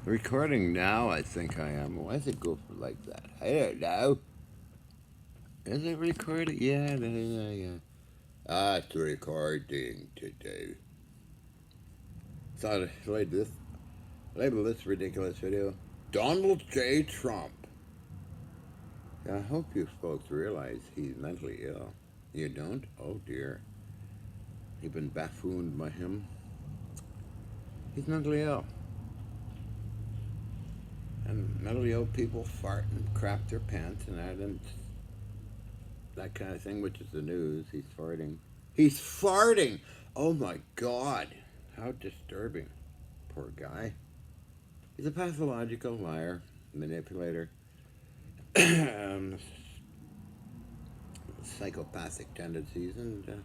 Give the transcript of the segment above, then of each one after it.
Recording now, I think I am. Why does it go for like that? I don't know. Is it recording? Yeah. It's recording today. So I label this ridiculous video. Donald J. Trump. I hope you folks realize he's mentally ill. You don't? Oh dear. You've been buffooned by him. He's mentally ill. And mentally ill people fart and crap their pants and that kind of thing, which is the news. He's farting. He's farting! Oh my god. How disturbing. Poor guy. He's a pathological liar, manipulator, um, psychopathic tendencies, and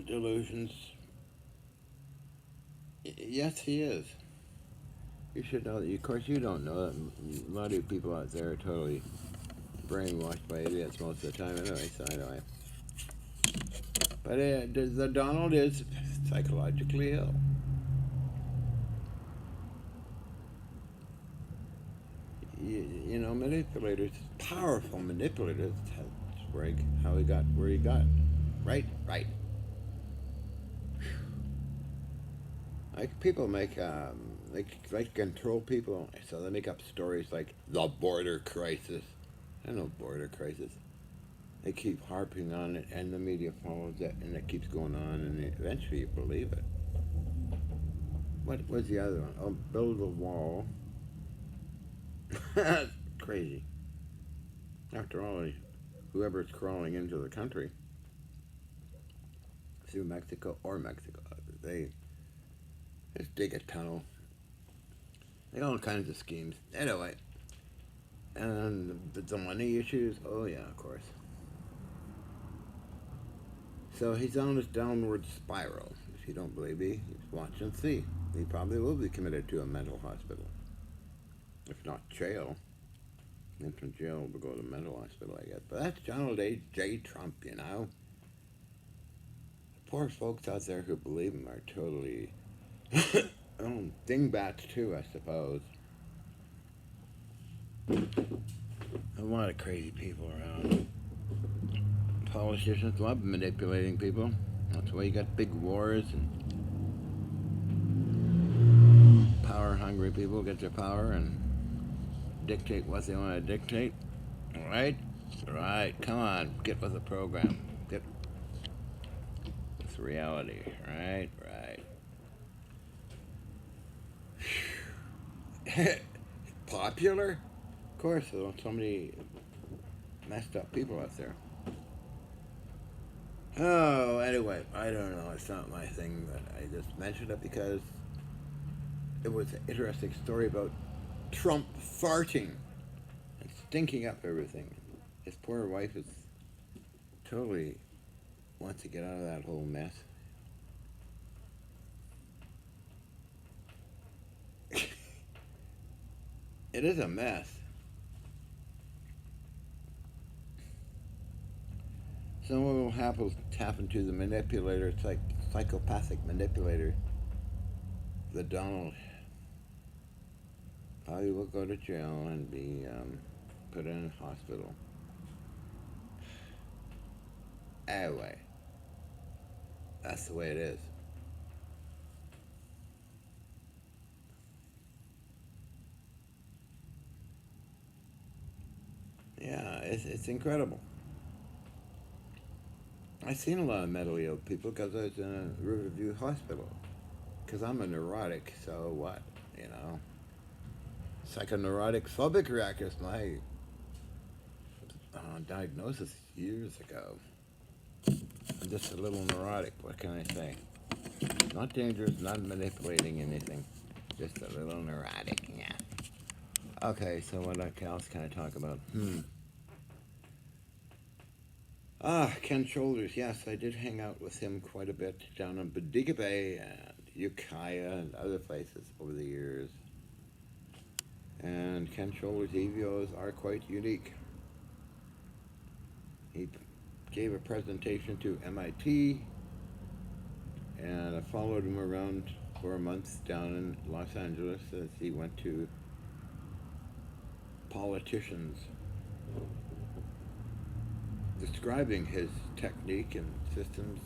delusions. Yes, he is. You should know that. Of course, you don't know that. A lot of people out there are totally brainwashed by idiots most of the time anyway, so anyway. But the Donald is psychologically ill. You know, manipulators, powerful manipulators, that's how he got where he got. Right. Like people make, like control people, so they make up stories like the border crisis. I know border crisis. They keep harping on it, and the media follows it, and it keeps going on, and eventually you believe it. What was the other one? Oh, build a wall. Crazy. After all, whoever's crawling into the country through Mexico, they just dig a tunnel. They got all kinds of schemes. Anyway, and the money issues. Oh yeah, of course. So he's on his downward spiral. If you don't believe me, watch and see. He probably will be committed to a mental hospital, if not jail. Then from jail will go to a mental hospital, I guess. But that's Donald J. Trump, you know. Poor folks out there who believe him are totally dingbats too, I suppose. A lot of crazy people around. Politicians love manipulating people. That's why you got big wars and power-hungry people get their power and dictate what they want to dictate. Right? Right. Come on, get with the program. Get with reality. Right. Popular? Of course, there's so many messed up people out there. Oh, anyway, I don't know. It's not my thing, but I just mentioned it because it was an interesting story about Trump farting and stinking up everything. His poor wife is totally wants to get out of that whole mess. It is a mess. So what will happen to the manipulator, psychopathic manipulator, the Donald? Probably will go to jail and be put in a hospital. Anyway, that's the way it is. Yeah, it's incredible. I've seen a lot of mentally ill people because I was in a Riverview hospital. Because I'm a neurotic, so what? You know? Psychoneurotic phobic reactors, my diagnosis years ago. I'm just a little neurotic, what can I say? Not dangerous, not manipulating anything. Just a little neurotic, yeah. Okay, so what else can I talk about? Ken Shoulders, yes, I did hang out with him quite a bit down in Bodega Bay and Ukiah and other places over the years. And Ken Shoulders' EVOs are quite unique. He gave a presentation to MIT, and I followed him around for a month down in Los Angeles as he went to politicians describing his technique and systems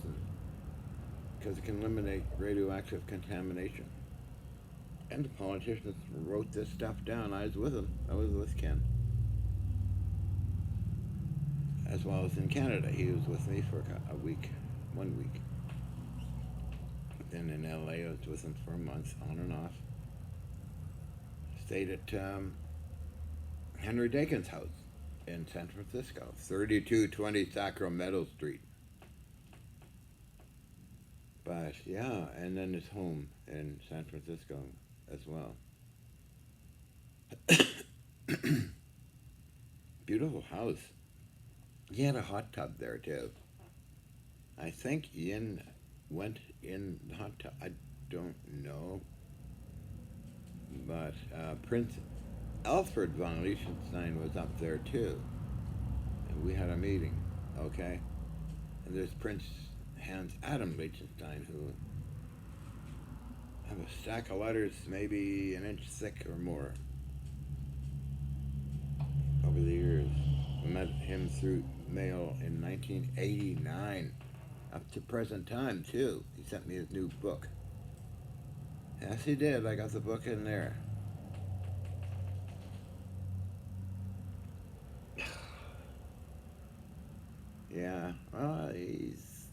because it can eliminate radioactive contamination. And the politicians wrote this stuff down. I was with him. I was with Ken. As well as in Canada. He was with me for a week, 1 week. Then in LA, I was with him for a month, on and off. Stayed at Henry Dakin's house in San Francisco, 3220 Sacramento Street. But yeah, and then his home in San Francisco as well. Beautiful house. He had a hot tub there too. I think Ian went in the hot tub. I don't know. But Prince Alfred von Liechtenstein was up there too. And we had a meeting, okay? And there's Prince Hans Adam Liechtenstein, who have a stack of letters maybe an inch thick or more over the years. I met him through mail in 1989, up to present time too. He sent me his new book. Yes, he did. I got the book in there. Yeah, well, he's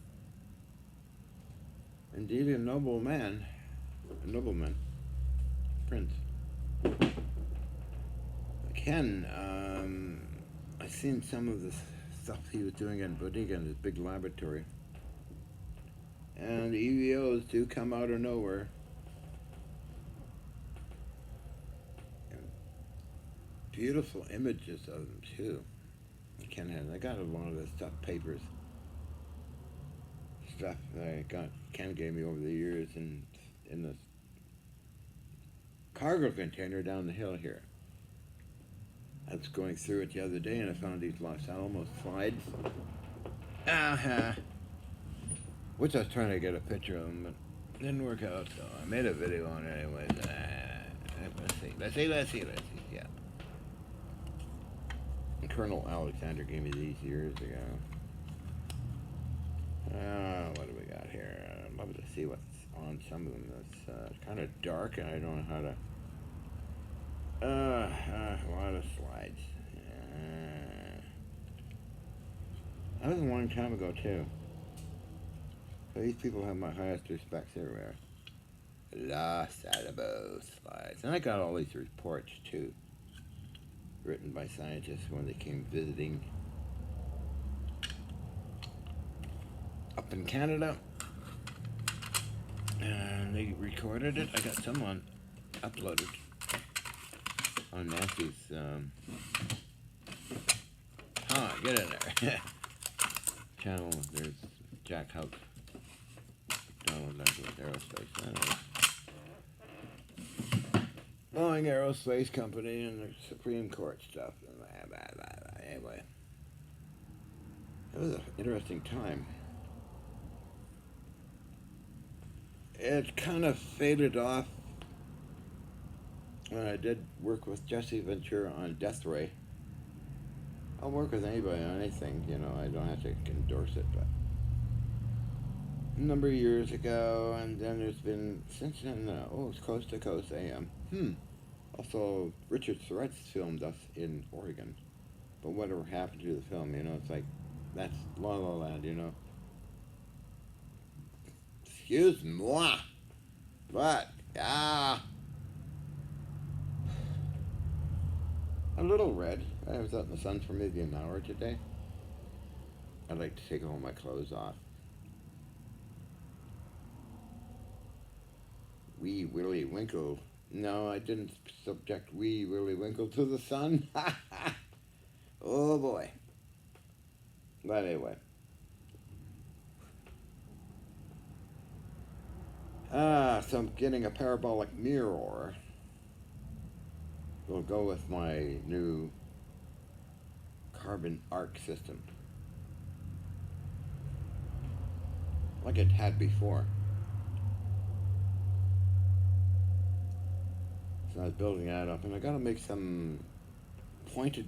indeed a noble man, a nobleman, prince. Ken, I've seen some of the stuff he was doing in Bodega in his big laboratory. And EVOs do come out of nowhere. And beautiful images of them, too. Ken had, I got a lot of this stuff, papers, stuff that I got, Ken gave me over the years in this cargo container down the hill here. I was going through it the other day and I found these Los Alamos slides. Which I was trying to get a picture of them, but didn't work out, so I made a video on it anyways. Let's see, yeah. And Colonel Alexander gave me these years ago. What do we got here? I'm able to see what's on some of them. It's kind of dark and I don't know how to... a lot of slides. That was a long time ago, too. So these people have my highest respects everywhere. Los Alamos slides. And I got all these reports, too, written by scientists when they came visiting up in Canada. And they recorded it. I got some on uploaded on Nancy's get in there. Channel. There's Jack Hout, Donald Douglas Aerospace. Boeing Aerospace Company and the Supreme Court stuff. Anyway, it was an interesting time. It kind of faded off when I did work with Jesse Ventura on Death Ray. I'll work with anybody on anything, you know, I don't have to endorse it, but a number of years ago, and then there's been, since then, it's Coast to Coast AM. Also, Richard Surratt's filmed us in Oregon, but whatever happened to the film, you know, it's like, that's La La Land, you know. Excuse moi, but, a little red. I was out in the sun for maybe an hour today. I'd like to take all my clothes off. Wee Willie Winkle. No, I didn't subject Wee Willie Winkle to the sun. Oh boy. But anyway. So I'm getting a parabolic mirror. Will go with my new carbon arc system, like it had before. So I was building that up, and I got to make some pointed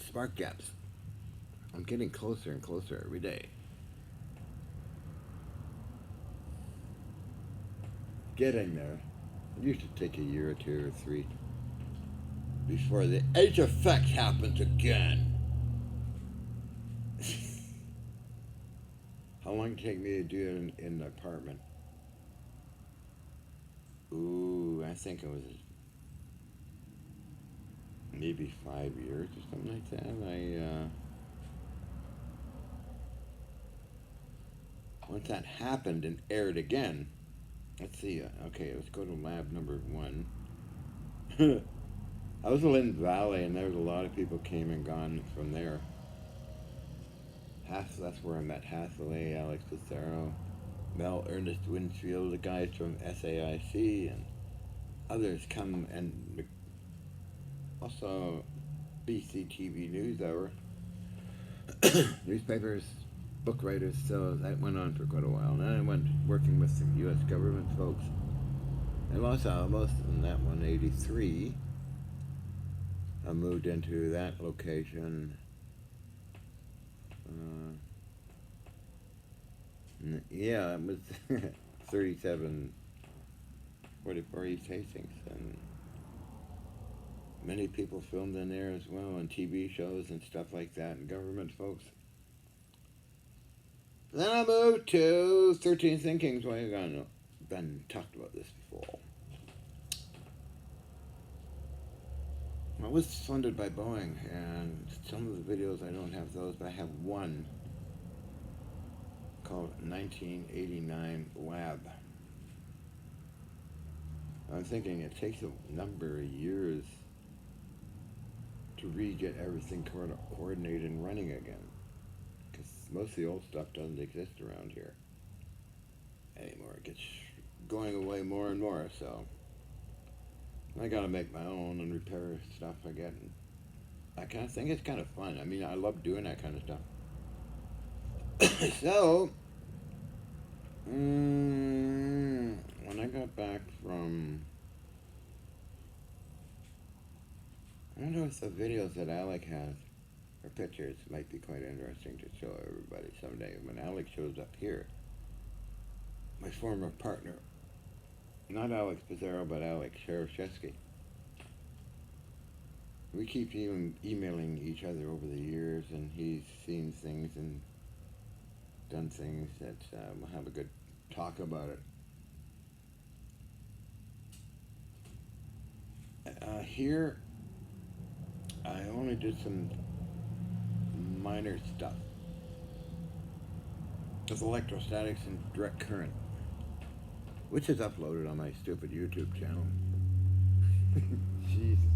spark gaps. I'm getting closer and closer every day. Getting there. It used to take a year or two or three before the edge effect happens again. How long did it take me to do it in the apartment? Ooh, I think it was maybe 5 years or something like that. Once that happened and aired again, let's see. Okay, let's go to lab number 1. I was in Lynn Valley, and there was a lot of people came and gone from there. That's where I met Hathaway, Alex Pizarro, Mel Ernest Winfield, the guys from SAIC, and others come, and also BCTV NewsHour, newspapers, book writers. So that went on for quite a while. And then I went working with some U.S. government folks in Los Alamos in that 183. I moved into that location. Yeah, it was 3744 East Hastings, and many people filmed in there as well, and TV shows and stuff like that, and government folks. Then I moved to 13 Thinkings. Well, I've been talked about this before. I was funded by Boeing, and some of the videos I don't have those, but I have one called 1989 Lab. I'm thinking it takes a number of years to get everything coordinated and running again, because most of the old stuff doesn't exist around here anymore. It gets going away more and more, so I gotta make my own and repair stuff I get. And I kind of think it's kind of fun. I mean, I love doing that kind of stuff. So, when I got back from, I wonder if the videos that Alec has, or pictures, might be quite interesting to show everybody someday. When Alec shows up here, my former partner, not Alex Pizarro, but Alex Shereshevsky. We keep emailing each other over the years, and he's seen things and done things that we'll have a good talk about it. Here, I only did some minor stuff with electrostatics and direct current, which is uploaded on my stupid YouTube channel. Jesus.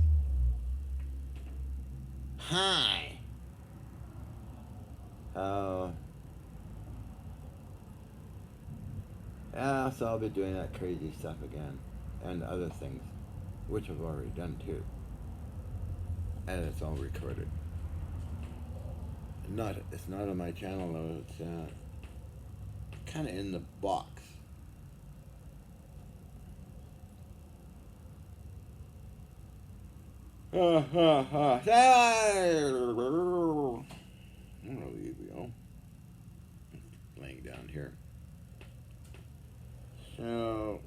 Hi. Yeah, so I'll be doing that crazy stuff again, and other things, which I've already done too, and it's all recorded. It's not on my channel though. It's kind of in the box. I'm gonna leave you. Laying down here. So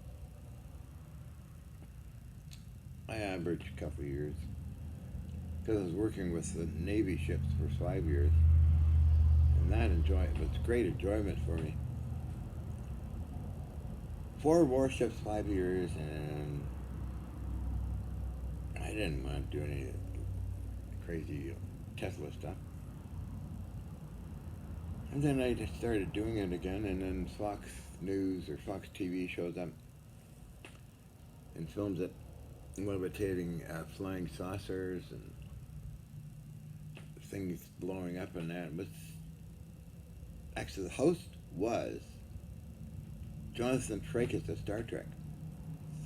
I averaged a couple of years because I was working with the Navy ships for 5 years, and that was great enjoyment for me. 4 warships, 5 years, and I didn't want to do any crazy Tesla stuff. And then I just started doing it again, and then Fox News or Fox TV shows up and films it, levitating flying saucers and things blowing up, and that was actually, the host was Jonathan Frakes of Star Trek.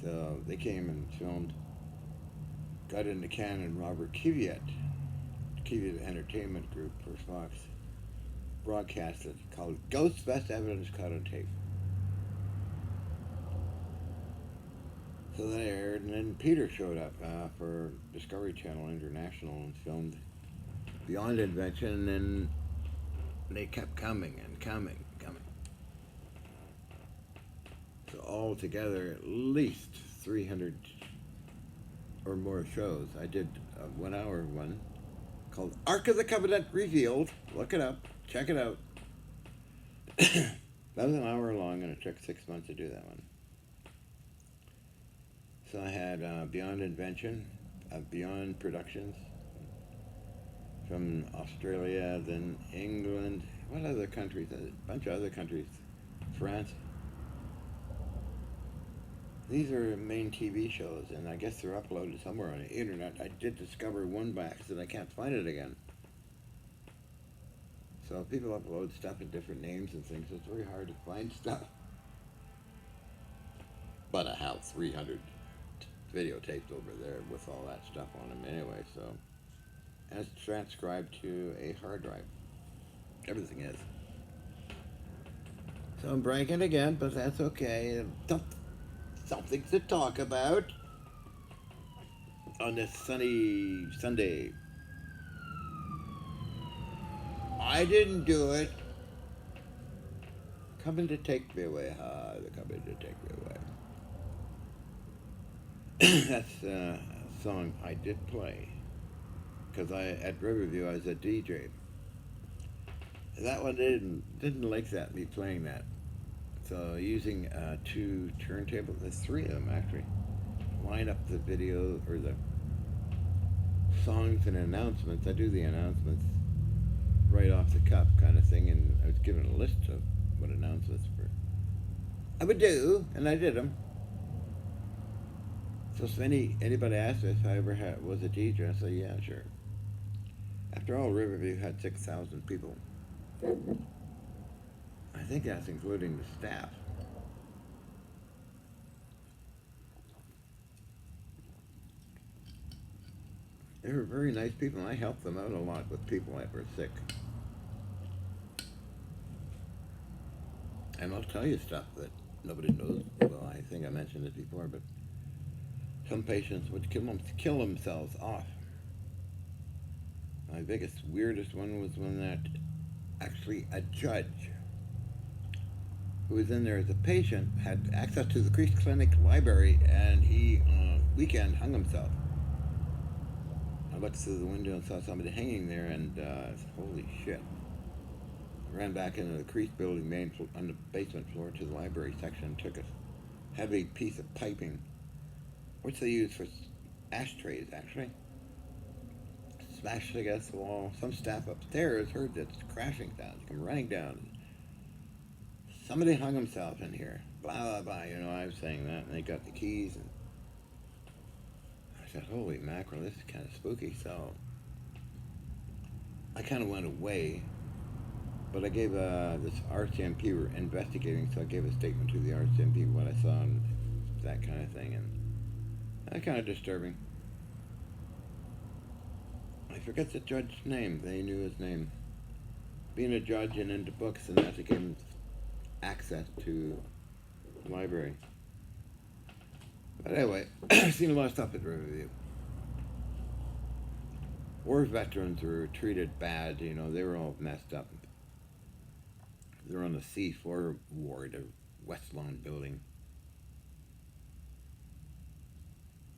So they came and filmed, got into canon Robert Kiviat Entertainment Group for Fox, broadcasted called Ghost Best Evidence Caught on Tape. So that aired, and then Peter showed up for Discovery Channel International and filmed Beyond Invention, and then they kept coming and coming and coming. So altogether, at least 300 or more shows. I did a 1 hour one called Ark of the Covenant Revealed. Look it up. Check it out. That was an hour long, and it took 6 months to do that one. So I had Beyond Invention, Beyond Productions from Australia, then England. What other countries? A bunch of other countries. France. These are main TV shows, and I guess they're uploaded somewhere on the internet. I did discover one by accident. I can't find it again. So people upload stuff in different names and things. So it's very hard to find stuff. But I have 300 videotapes over there with all that stuff on them anyway. So, and it's transcribed to a hard drive. Everything is. So I'm breaking again, but that's okay. Something to talk about on this sunny Sunday. I didn't do it. Coming to take me away. They're coming to take me away. That's a song I did play. Because at Riverview I was a DJ. That one didn't like that, me playing that. So using 2 turntables, there's 3 of them actually, line up the video or the songs and announcements. I do the announcements right off the cuff kind of thing, and I was given a list of what announcements I would do, and I did them. So if anybody asked if I ever was a DJ, I say yeah, sure. After all, Riverview had 6,000 people. I think that's including the staff. They were very nice people, and I helped them out a lot with people that were sick. And I'll tell you stuff that nobody knows. Well, I think I mentioned it before, but some patients would kill themselves off. My biggest, weirdest one was when that actually a judge who was in there as a patient had access to the Crease Clinic library, and he on a weekend hung himself. I looked through the window and saw somebody hanging there, and holy shit. I ran back into the Crease building on the basement floor to the library section and took a heavy piece of piping, which they use for ashtrays actually. Smashed against the wall. Some staff upstairs heard this crashing sound, come running down. Somebody hung himself in here. Blah, blah, blah. I was saying that, and they got the keys, and I said, holy mackerel, this is kind of spooky. So I kind of went away, but I gave this RCMP were investigating, so I gave a statement to the RCMP what I saw and that kind of thing, and that kind of disturbing. I forget the judge's name. They knew his name. Being a judge and into books, and that gave him access to the library. But anyway, I've seen a lot of stuff at Riverview. War veterans were treated bad, they were all messed up. They were on the C4 ward of West Lawn building.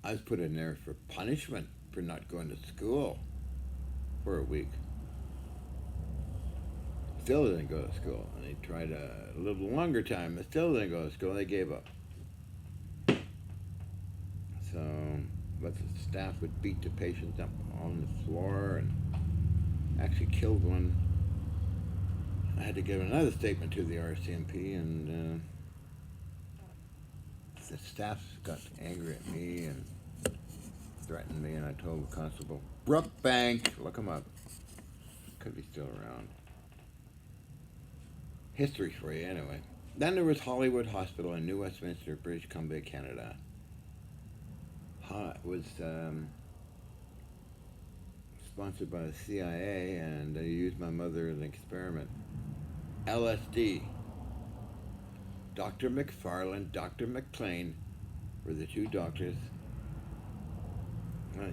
I was put in there for punishment for not going to school for a week. Still didn't go to school, and they tried a little longer time, but still didn't go to school. They gave up. So, but the staff would beat the patients up on the floor and actually killed one. I had to give another statement to the RCMP, and the staff got angry at me and threatened me, and I told the constable, Brookbank, look him up. Could be still around. History for you, anyway. Then there was Hollywood Hospital in New Westminster, British Columbia, Canada. It was sponsored by the CIA, and they used my mother as an experiment. LSD. Dr. McFarland, Dr. McLean for the two doctors.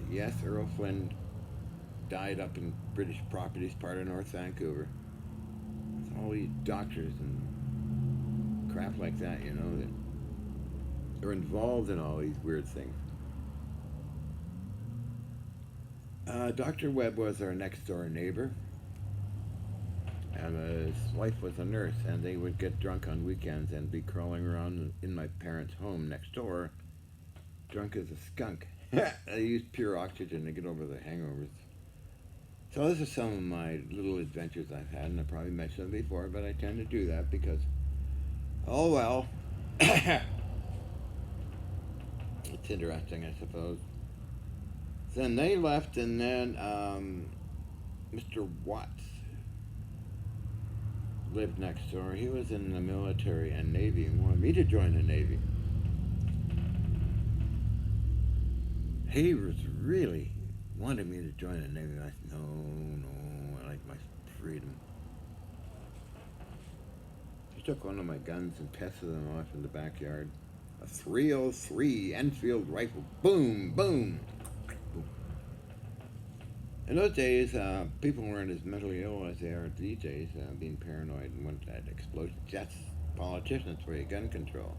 Yes, Earl Flynn died up in British Properties, part of North Vancouver. It's all these doctors and crap like that, that are involved in all these weird things. Dr. Webb was our next door neighbor, and his wife was a nurse, and they would get drunk on weekends and be crawling around in my parents' home next door, drunk as a skunk. They used pure oxygen to get over the hangovers. So those are some of my little adventures I've had, and I probably mentioned them before, but I tend to do that because, oh well, it's interesting, I suppose. Then they left, and then Mr. Watts lived next door. He was in the military and Navy and wanted me to join the Navy. He was really wanted me to join the Navy. I said, no, I like my freedom. He took one of my guns and tested them off in the backyard. A 303 Enfield rifle. Boom, boom. In those days, people weren't as mentally ill as they are these days, being paranoid and wanted that explosion. That's politicians for your gun control.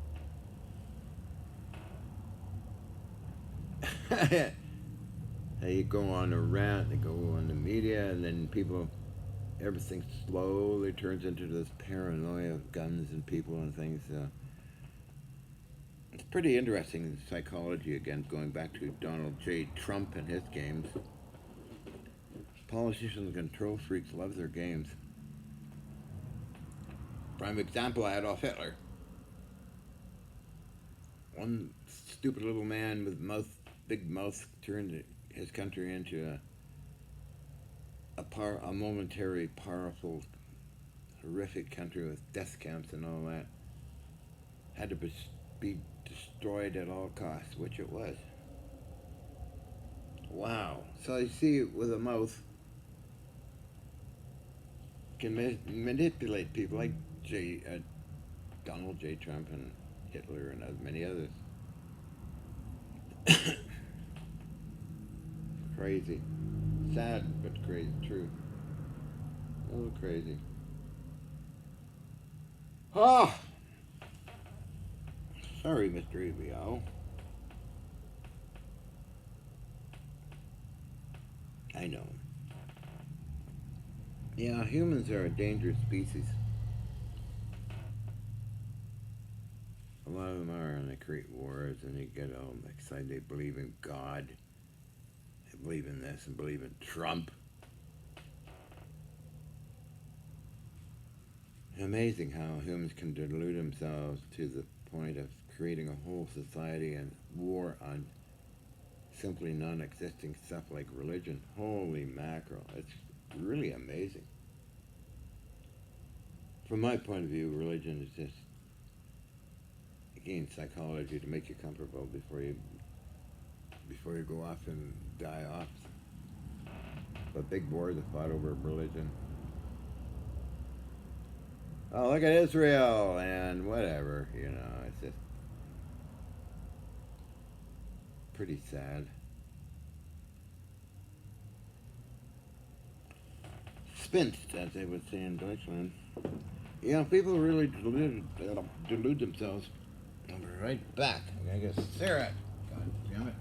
They go on a rant, they go on the media, and then everything slowly turns into this paranoia of guns and people and things. It's pretty interesting psychology, again, going back to Donald J. Trump and his games. Politicians and control freaks love their games. Prime example, Adolf Hitler. One stupid little man with big mouth turned his country into a momentary, powerful, horrific country with death camps and all that. Had to be destroyed at all costs, which it was. Wow. So you see, with a mouth, can manipulate people like Donald J. Trump and Hitler and many others. Crazy. Sad, but crazy. True. A little crazy. Oh! Sorry, Mr. EBO. I know. Yeah, humans are a dangerous species. A lot of them are, and they create wars, and they get all excited. They believe in God. They believe in this and believe in Trump. Amazing how humans can delude themselves to the point of creating a whole society and war on simply non-existing stuff like religion. Holy mackerel. It's really amazing. From my point of view, religion is just, again, psychology to make you comfortable before you go off and die off. But big wars are fought over religion. Oh, look at Israel and whatever, it's just pretty sad. Spinst, as they would say in Deutschland. People really delude themselves. I'll be right back. I gotta get Sarah. God damn it.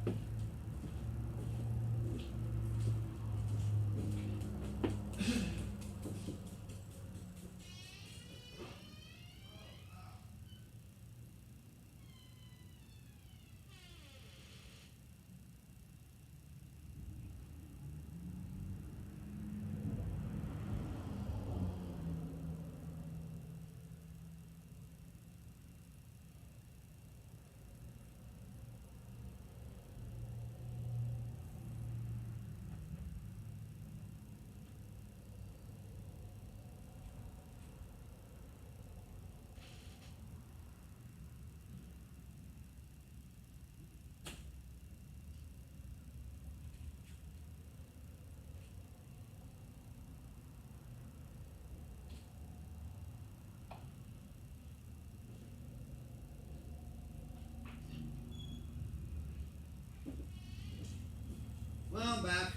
I'm back.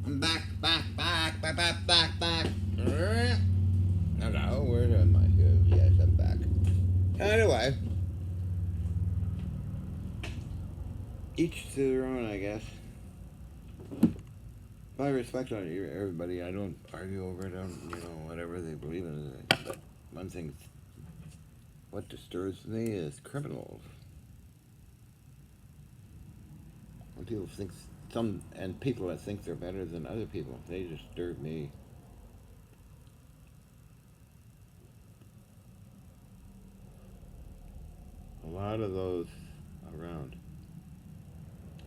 I'm back, back. Hello, where am I here? Yes, I'm back. Anyway, each to their own, I guess. I respect on everybody. I don't argue over it. I don't, whatever they believe in. But one thing, what disturbs me is criminals. When people think and people that think they're better than other people, they disturb me. A lot of those around.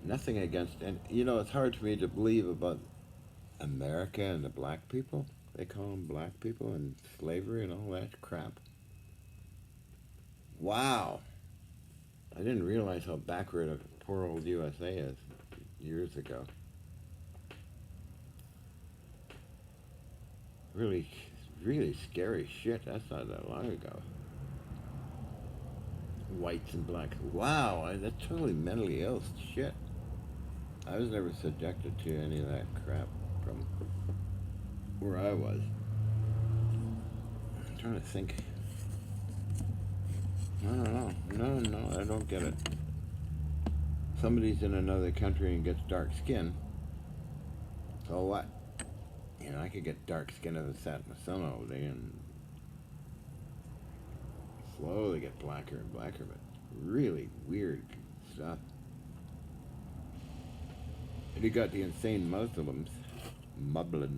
Nothing against, and it's hard for me to believe about America and the black people. They call them black people and slavery and all that crap. Wow. I didn't realize how backward poor old USA is years ago. Really, really scary shit. That's not that long ago. Whites and blacks. Wow, that's totally mentally ill shit. I was never subjected to any of that crap from where I was. I'm trying to think. I don't know. No, I don't get it. Somebody's in another country and gets dark skin. So what? I could get dark skin if I sat in the sun all day and slowly get blacker and blacker, but really weird stuff. And you got the insane Muslims. Mubblers.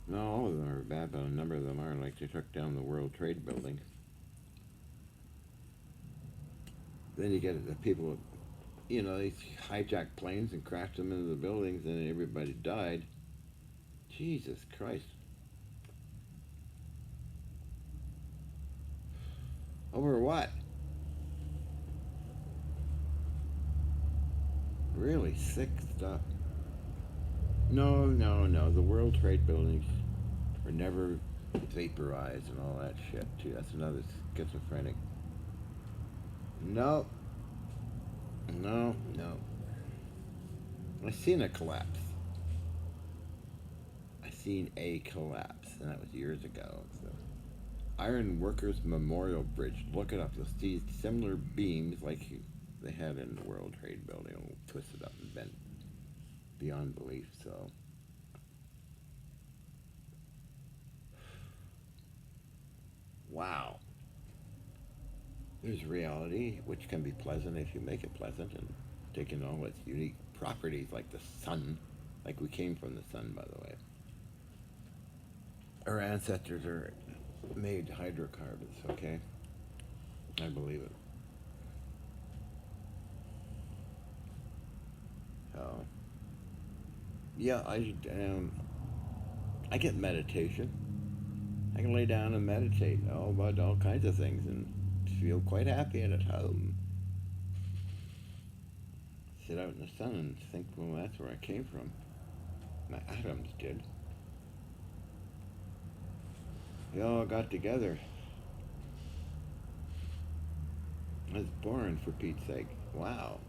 No, all of them are bad, but a number of them are. Like they took down the World Trade Building. Then you get the people, they hijacked planes and crashed them into the buildings, and everybody died. Jesus Christ. Over what? Really sick stuff. No. The World Trade Buildings were never vaporized and all that shit, too. That's another schizophrenic. No. I seen a collapse. And that was years ago. So. Iron Workers Memorial Bridge. Look it up. You'll see similar beams like they had in the World Trade Building, all twisted up and bent beyond belief. So, wow. There's reality, which can be pleasant if you make it pleasant, and taking all its unique properties like the sun, like we came from the sun, by the way. Our ancestors are made hydrocarbons, okay? I believe it. Oh. Yeah, I get meditation. I can lay down and meditate about all kinds of things and feel quite happy and at home. Sit out in the sun and think, well, that's where I came from. My atoms did. They all got together. I was born, for Pete's sake. Wow.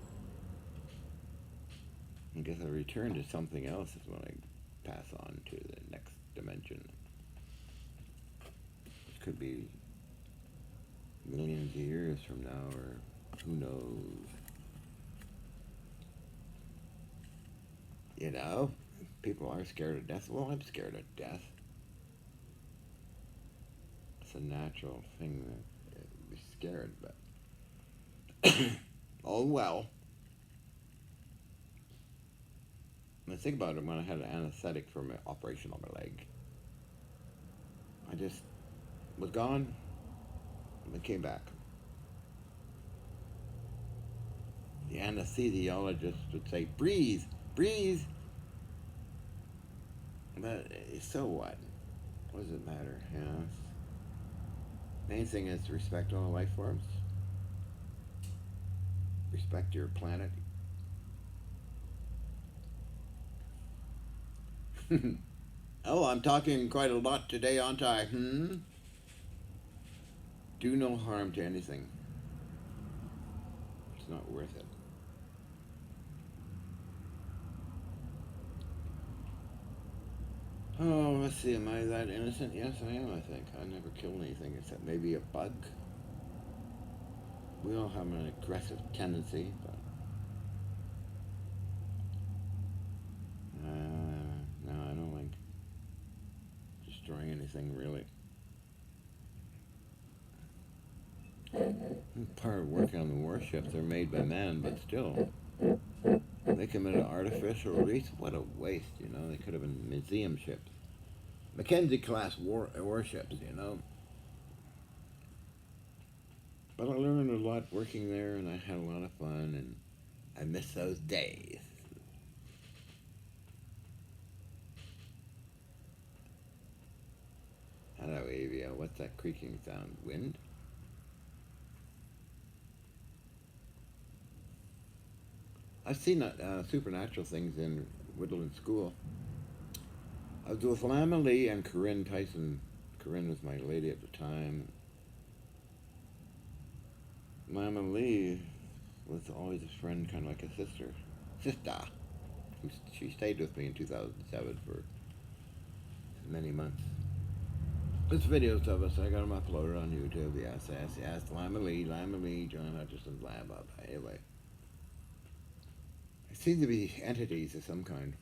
I guess I return to something else is when I pass on to the next dimension. Which could be millions of years from now, or who knows. People are scared of death. Well, I'm scared of death. It's a natural thing that be scared, but oh well. I think about it when I had an anesthetic for my operation on my leg. I just was gone and then came back. The anesthesiologist would say, breathe, breathe. But so what? What does it matter? Main thing is to respect all life forms. Respect your planet. Oh, I'm talking quite a lot today, aren't I? Do no harm to anything. It's not worth it. Oh, let's see. Am I that innocent? Yes, I am. I think I never killed anything except maybe a bug. We all have an aggressive tendency, but no, I don't like destroying anything really. Part of working on the warships, they're made by man, but still, make them into artificial reefs. What a waste, you know. They could have been museum ships, Mackenzie class warships, you know. But I learned a lot working there, and I had a lot of fun, and I miss those days. Hello, Avia. What's that creaking sound? Wind? I've seen supernatural things in Woodland School. I was with Lama Lee and Corinne Tyson. Corinne was my lady at the time. Lama Lee was always a friend, kind of like a sister. Sister. She stayed with me in 2007 for many months. There's videos of us. I got them uploaded on YouTube. Yes, yes, yes. Lama Lee, John Hutchison, blah, blah, blah. Anyway. There seem to be entities of some kind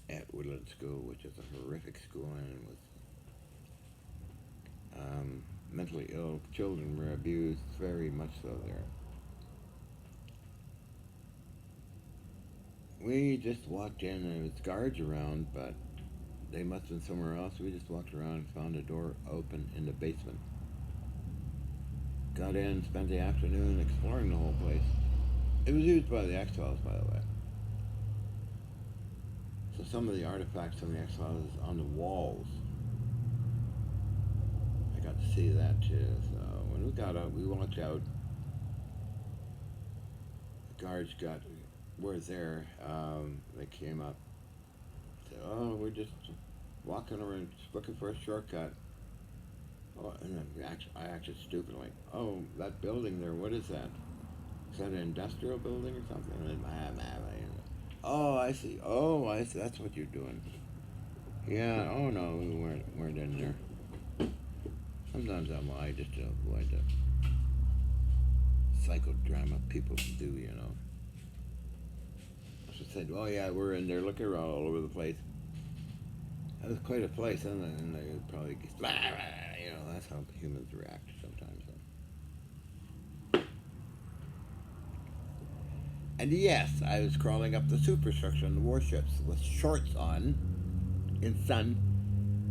at Woodland School, which is a horrific school, and with mentally ill children were abused very much so there. We just walked in and there was guards around, but they must have been somewhere else. We just walked around and found a door open in the basement. Got in, spent the afternoon exploring the whole place. It was used by the X-Files, by the way. So some of the artifacts from the X-Files is on the walls. I got to see that too. So when we got out, we walked out. The guards got were there. They came up. Said, "Oh, we're just walking around, just looking for a shortcut." Oh, and then I acted stupid, like, "Oh, that building there. What is that? Is that an industrial building or something?" And oh, I see. Oh, I see. That's what you're doing. Yeah. Oh no, we weren't in there. Sometimes I lie just to avoid the psychodrama people do, you know. So said, "Oh yeah, we're in there. Looking around all over the place." That was quite a place, and they probably, you know, that's how humans react sometimes. And yes, I was crawling up the superstructure on the warships with shorts on, in sun,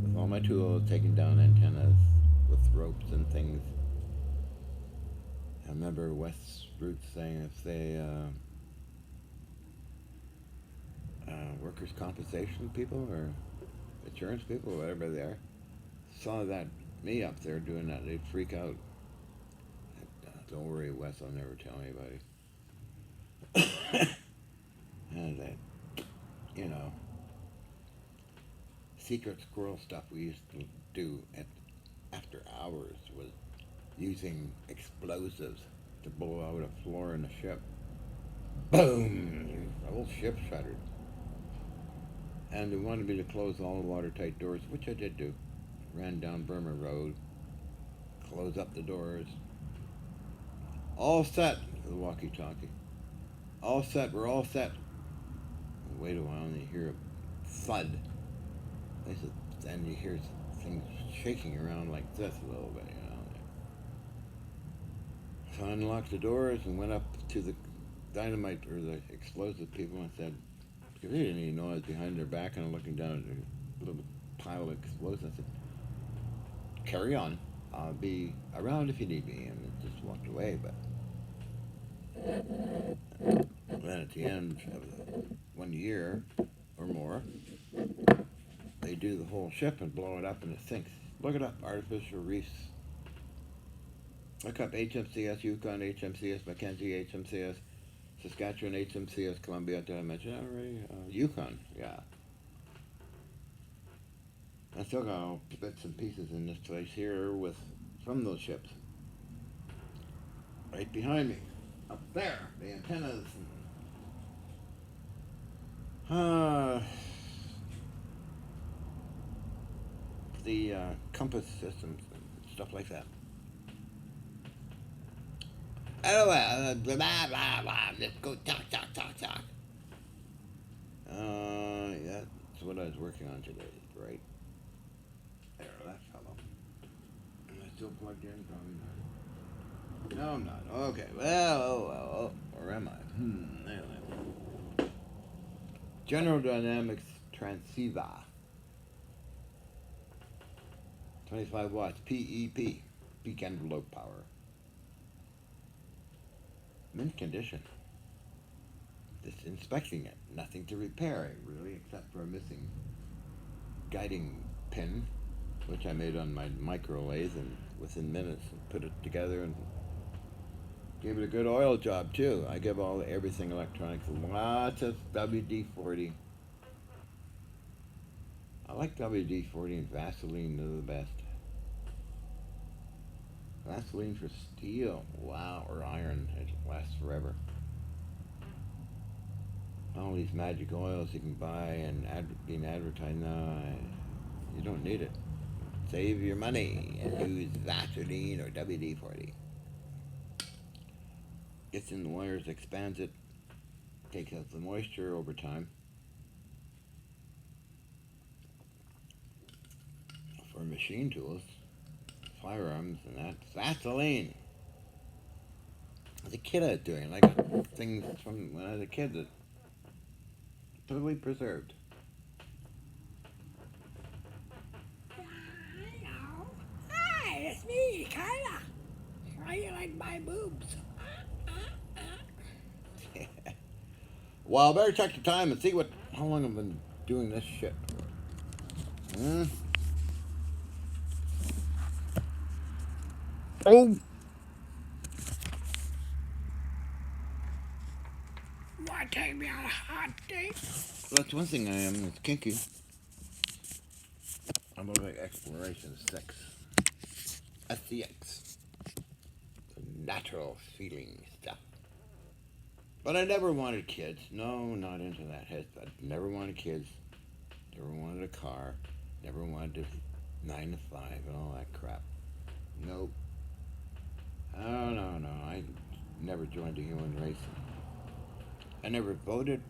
with all my tools, taking down antennas with ropes and things. I remember West Root saying if they workers' compensation people or insurance people, or whatever they are, saw that me up there doing that, they'd freak out. Don't worry, Wes, I'll never tell anybody. And that, you know, secret squirrel stuff we used to do at after hours was using explosives to blow out a floor in a ship. Boom! The whole ship shuttered. And they wanted me to close all the watertight doors, which I did do. Ran down Burma Road, closed up the doors. All set, the walkie-talkie. All set, we're all set. Wait a while and you hear a thud. They said, and you hear things shaking around like this a little bit, you know. So I unlocked the doors and went up to the dynamite or the explosive people and said, because they didn't even know I was behind their back and I'm looking down at a little pile of explosives. I said, carry on. I'll be around if you need me. And it just walked away. But then at the end of the 1 year or more, they do the whole ship and blow it up and it sinks. Look it up, artificial reefs. Look up HMCS Yukon, HMCS Mackenzie, HMCS Saskatchewan, HMCS Columbia. Did I mention that already? Yukon, yeah. I still got bits and pieces in this place here with from those ships. Right behind me, up there, the antennas. Ah, the compass systems and stuff like that. Anyway, blah, blah, blah, blah. Let's go talk, talk, talk, talk. Yeah, that's what I was working on today, right? There, that fellow. Am I still plugged in? Probably not. No, I'm not. Okay, well, where am I? Anyway. General Dynamics transceiver. 25 watts, PEP, peak envelope power. Mint condition. Just inspecting it. Nothing to repair, really, except for a missing guiding pin, which I made on my micro lathe and within minutes and put it together and gave it a good oil job too. I give everything electronics lots of WD-40. I like WD-40 and Vaseline, they're the best. Vaseline for steel, wow, or iron, it lasts forever. All these magic oils you can buy and being advertised, no, you don't need it. Save your money and use Vaseline or WD-40. Gets in the wires, expands it, takes out the moisture over time. For machine tools, firearms and that, Vaseline. As a kid I was doing, like things from when I was a kid that totally preserved. Hello. Hi, it's me, Carla. How do you like my boobs? Well, I better check the time and see how long I've been doing this shit. Oh! Want to take me on a hot date? Well, that's one thing I am. It's kinky. I'm about like exploration, sex. SCX. The natural feeling stuff. But I never wanted kids. No, not into that. I never wanted kids. Never wanted a car. Never wanted to 9 to 5 and all that crap. Nope. Oh, no. I never joined the human race. I never voted.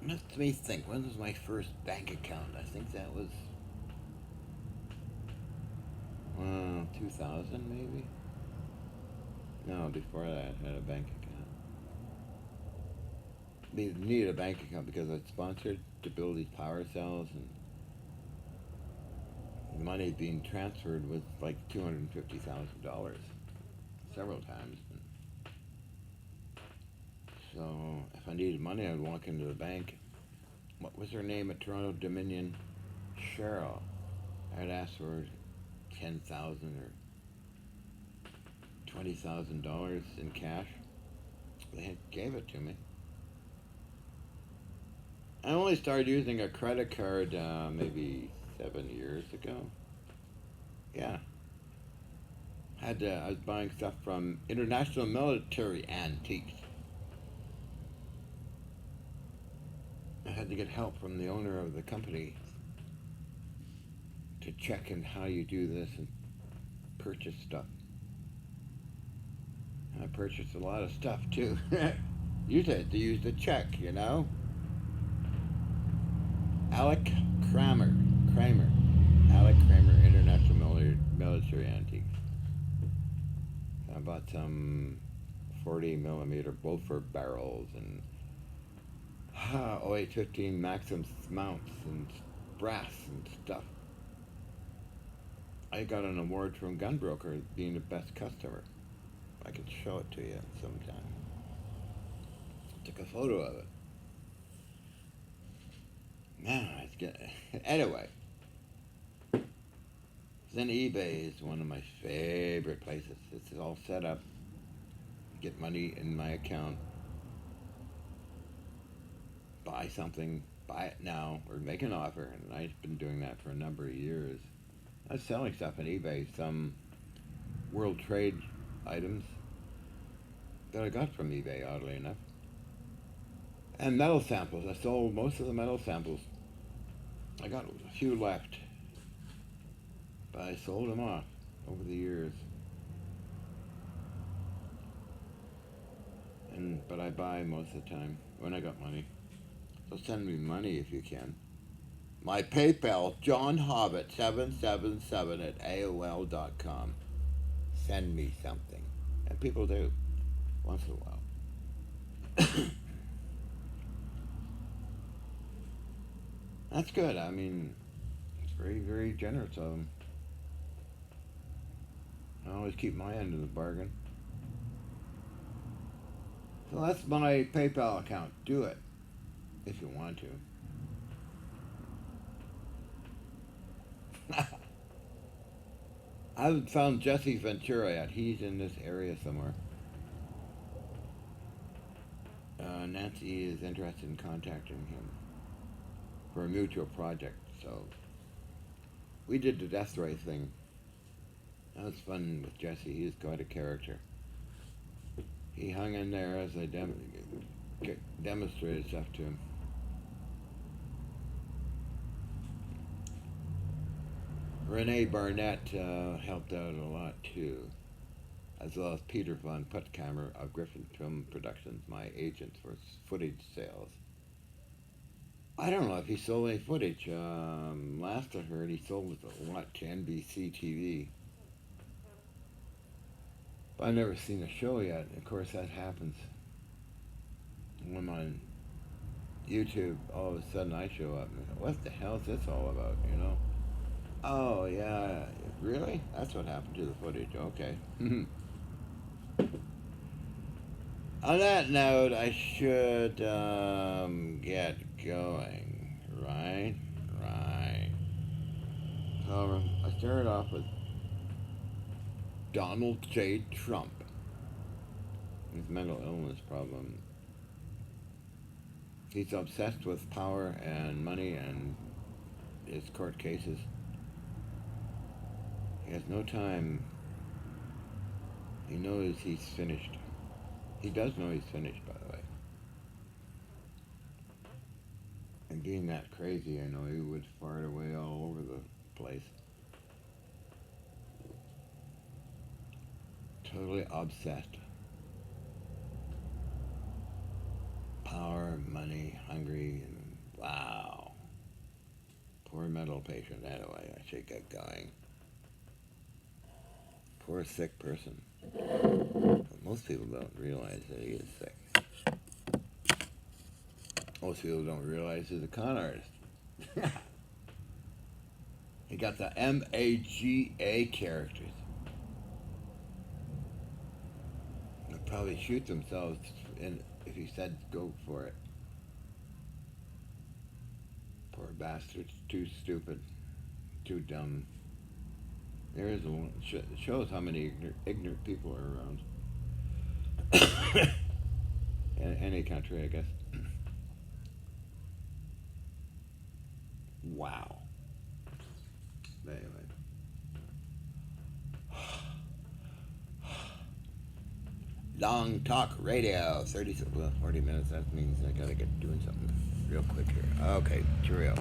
Let me think. When was my first bank account? I think that was 2000 maybe? No, before that I had a bank account. We needed a bank account because I sponsored to build these power cells, and the money being transferred was like $250,000 several times. So if I needed money, I'd walk into the bank. What was her name at Toronto Dominion? Cheryl. I'd ask for $10,000 or $20,000 in cash. They gave it to me. I only started using a credit card maybe 7 years ago. Yeah. I was buying stuff from International Military Antiques. I had to get help from the owner of the company to check in how you do this and purchase stuff. I purchased a lot of stuff too. You had to use the check, you know? Alec Kramer. Alec Kramer, International Military Antiques. I bought some 40 millimeter Beaufort barrels and 0815 Maxim mounts and brass and stuff. I got an award from Gunbroker being the best customer. I could show it to you sometime. Took a photo of it. Man, it's good. Anyway, then eBay is one of my favorite places. It's all set up. Get money in my account. Buy something. Buy it now or make an offer. And I've been doing that for a number of years. I was selling stuff on eBay. Some World Trade items that I got from eBay, oddly enough. And metal samples. I sold most of the metal samples. I got a few left, but I sold them off over the years. But I buy most of the time when I got money. So send me money if you can. My PayPal, John Hobbit 777 at AOL.com. Send me something. And people do, once in a while. That's good. I mean, it's very, very generous of them. I always keep my end of the bargain. So that's my PayPal account. Do it if you want to. I haven't found Jesse Ventura yet. He's in this area somewhere. Nancy is interested in contacting him for a mutual project. So we did the Death Ray thing. That was fun with Jesse. He's quite a character. He hung in there as I demonstrated stuff to him. Renee Barnett helped out a lot too, as well as Peter Von Puttkamer of Griffin Film Productions, my agent for footage sales. I don't know if he sold any footage. Last I heard, he sold a lot to NBC TV. But I've never seen a show yet. Of course, that happens. When I'm on YouTube, all of a sudden I show up and what the hell is this all about, you know? Oh, yeah, really? That's what happened to the footage. Okay. On that note, I should get going. Right? Right. So I started off with Donald J. Trump. His mental illness problem. He's obsessed with power and money and his court cases. He has no time. He knows he's finished. He does know he's finished, by the way. And being that crazy, I know he would fart away all over the place. Totally obsessed. Power, money, hungry, and wow. Poor mental patient. Anyway, I should get going. Poor sick person. But most people don't realize that he is sick. Most people don't realize he's a con artist. He got the MAGA characters. They'll probably shoot themselves if he said go for it. Poor bastards. Too stupid. Too dumb. There is one. It shows how many ignorant people are around. In any country, I guess. Wow. Anyway. Long Talk Radio. 40 minutes. That means I gotta get doing something real quick here. Okay, cheerio.